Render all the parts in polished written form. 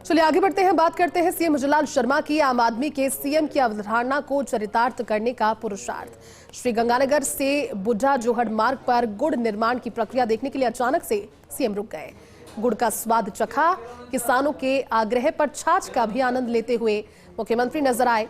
चलिए आगे बढ़ते हैं, बात करते हैं सीएम जलाल शर्मा की। आम आदमी के सीएम की अवधारणा को चरितार्थ करने का पुरुषार्थ। श्रीगंगानगर से बुढ़ा जोहड़ मार्ग पर गुड़ निर्माण की प्रक्रिया देखने के लिए अचानक से सीएम रुक गए। गुड़ का स्वाद चखा, किसानों के आग्रह पर छाछ का भी आनंद लेते हुए मुख्यमंत्री नजर आए।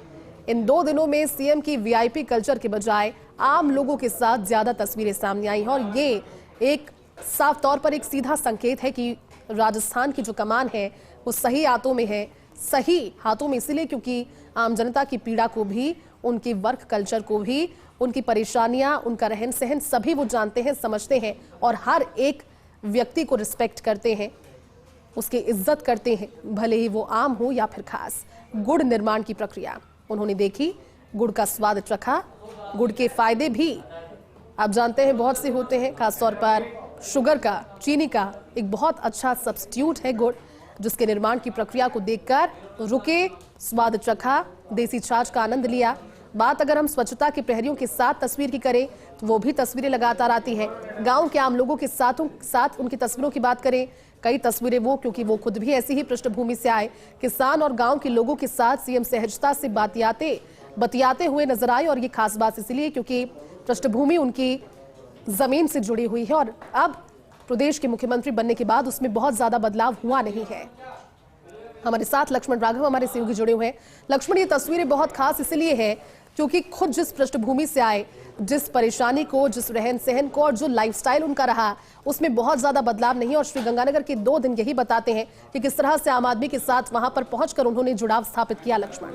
इन 2 दिनों में सीएम की वीआईपी कल्चर के बजाय आम लोगों के साथ ज्यादा तस्वीरें सामने आई हैं और ये एक साफ तौर पर एक सीधा संकेत है कि राजस्थान की जो कमान है वो सही हाथों में है। सही हाथों में इसलिए क्योंकि आम जनता की पीड़ा को भी, उनकी वर्क कल्चर को भी, उनकी परेशानियां, उनका रहन सहन सभी वो जानते हैं, समझते हैं और हर एक व्यक्ति को रिस्पेक्ट करते हैं, उसकी इज्जत करते हैं, भले ही वो आम हो या फिर खास। गुड़ निर्माण की प्रक्रिया उन्होंने देखी, गुड़ का स्वाद चखा। गुड़ के फायदे भी आप जानते हैं बहुत से होते हैं, खासतौर पर शुगर का, चीनी का एक बहुत अच्छा सब्स्टिट्यूट है गुड़, जिसके निर्माण की प्रक्रिया को देखकर रुके, स्वाद चखा, देसी छाछ का आनंद लिया। बात अगर हम स्वच्छता के प्रहरियों के साथ तस्वीर की करें तो वो भी तस्वीरें लगातार आती हैं। गांव के आम लोगों के साथ उनकी तस्वीरों की बात करें, कई तस्वीरें वो, क्योंकि वो खुद भी ऐसी ही पृष्ठभूमि से आए, किसान और गांव के लोगों के साथ सीएम सहजता से बतियाते हुए नजर आए। और ये खास बात इसलिए क्योंकि पृष्ठभूमि उनकी जमीन से जुड़ी हुई है और अब प्रदेश के मुख्यमंत्री बनने के बाद उसमें बहुत ज्यादा बदलाव हुआ नहीं है। हमारे साथ लक्ष्मण राघव हमारे सहयोगी जुड़े हुए हैं। लक्ष्मण, ये तस्वीरें बहुत खास इसलिए है क्योंकि खुद जिस पृष्ठभूमि से आए, जिस परेशानी को, जिस रहन सहन को और जो लाइफस्टाइल उनका रहा, उसमें बहुत ज्यादा बदलाव नहीं है। और श्रीगंगानगर के 2 दिन यही बताते हैं कि किस तरह से आम आदमी के साथ वहां पर पहुंचकर उन्होंने जुड़ाव स्थापित किया। लक्ष्मण,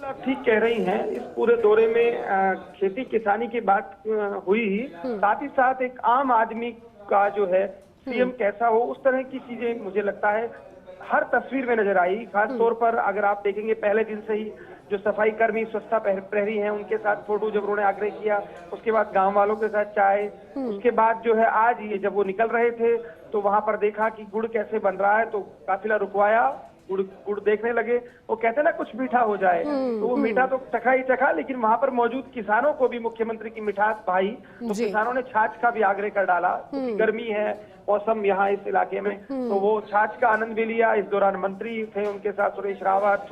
आप ठीक कह रही हैं। इस पूरे दौरे में खेती किसानी की बात हुई ही, साथ ही साथ एक आम आदमी का जो है सीएम कैसा हो, उस तरह की चीजें मुझे लगता है हर तस्वीर में नजर आई। खास तौर पर अगर आप देखेंगे, पहले दिन से ही जो सफाई कर्मी, स्वच्छता प्रहरी हैं, उनके साथ फोटो जब उन्होंने आग्रह किया, उसके बाद गांव वालों के साथ चाय, उसके बाद जो है आज ये जब वो निकल रहे थे तो वहां पर देखा कि गुड़ कैसे बन रहा है, तो काफिला रुकवाया, गुड़ देखने लगे। वो कहते हैं ना कुछ मीठा हो जाए, तो वो मीठा तो चखा ही चखा, लेकिन वहां पर मौजूद किसानों को भी मुख्यमंत्री की मिठास भाई, तो किसानों ने छाछ का भी आग्रह कर डाला। गर्मी है मौसम यहाँ इस इलाके में, तो वो छाछ का आनंद भी लिया। इस दौरान मंत्री थे, उनके साथ सुरेश रावत,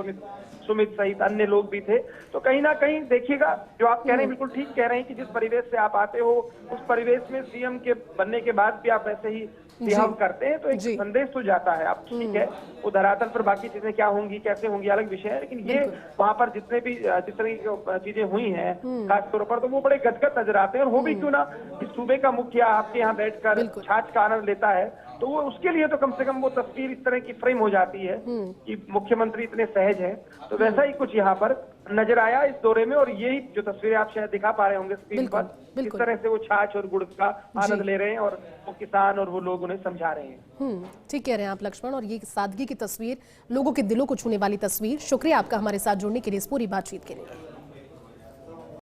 सुमित सहित अन्य लोग भी थे। तो कहीं ना कहीं देखिएगा, जो आप कह रहे हैं बिल्कुल ठीक कह रहे हैं कि जिस परिवेश से आप आते हो, उस परिवेश में सीएम के बनने के बाद भी आप ऐसे ही बिहेव करते हैं, तो एक संदेश तो जाता है। आप ठीक है, वो धरातल पर बाकी चीजें क्या होंगी, कैसे होंगी, अलग विषय है, लेकिन ये वहां पर जिस तरह की चीजें हुई हैं खास तौर पर, तो वो बड़े गदगद नजर आते हैं। और हो भी क्यों ना, इस सूबे का मुखिया आपके यहाँ बैठकर छाछ का आनंद लेता है, तो वो उसके लिए तो कम से कम वो तस्वीर इस तरह की फ्रेम हो जाती है कि मुख्यमंत्री इतने सहज हैं। तो वैसा ही कुछ यहाँ पर नजर आया इस दौरे में। और यही जो तस्वीरें आप शायद दिखा पा रहे होंगे स्क्रीन पर, इस तरह से वो छाछ और गुड़ का आनंद ले रहे हैं और वो किसान और वो लोग उन्हें समझा रहे हैं। ठीक कह रहे हैं आप लक्ष्मण, और ये सादगी की तस्वीर, लोगों के दिलों को छूने वाली तस्वीर। शुक्रिया आपका हमारे साथ जुड़ने के लिए, इस पूरी बातचीत के लिए।